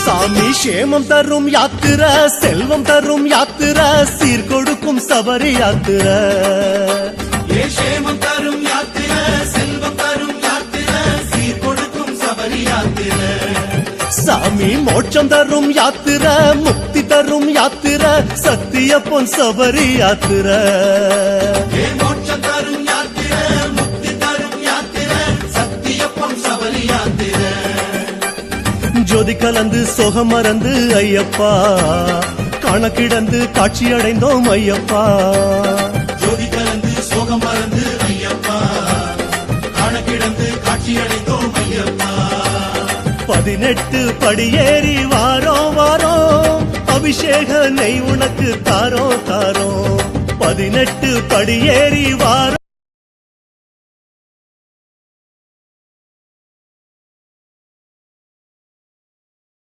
சாமி சேமம் தரும் யாத்திர செல்வம் தரும் யாத்திர சீர் கொடுக்கும் சபரி யாத்திர சேமம் தரும் யாத்திர செல்வம் தரும் யாத்திர சீர் கொடுக்கும் சபரி யாத்திர சாமி மோட்சம் தரும் யாத்திர முக்தி தரும் யாத்திர சத்திய பொன் சபரி யாத்திர மோட்சம் தரும் யாத்திர முக்தி தரும் யாத்திர சத்திய பொன் சபரி யாத்திர ஜோதி கலந்து சோகம் மறந்து ஐயப்பா கணக்கிடந்து காட்சி அடைந்தோம் ஐயப்பா ஜோதி கலந்து சோகம் மறந்து ஐயப்பா கணக்கிடந்து காட்சி அடைந்தோம் ஐயப்பா 18 படியேறி வாரோம் அபிஷேக நெய் உனக்கு தாரோ 18 படியேறி வாரோம்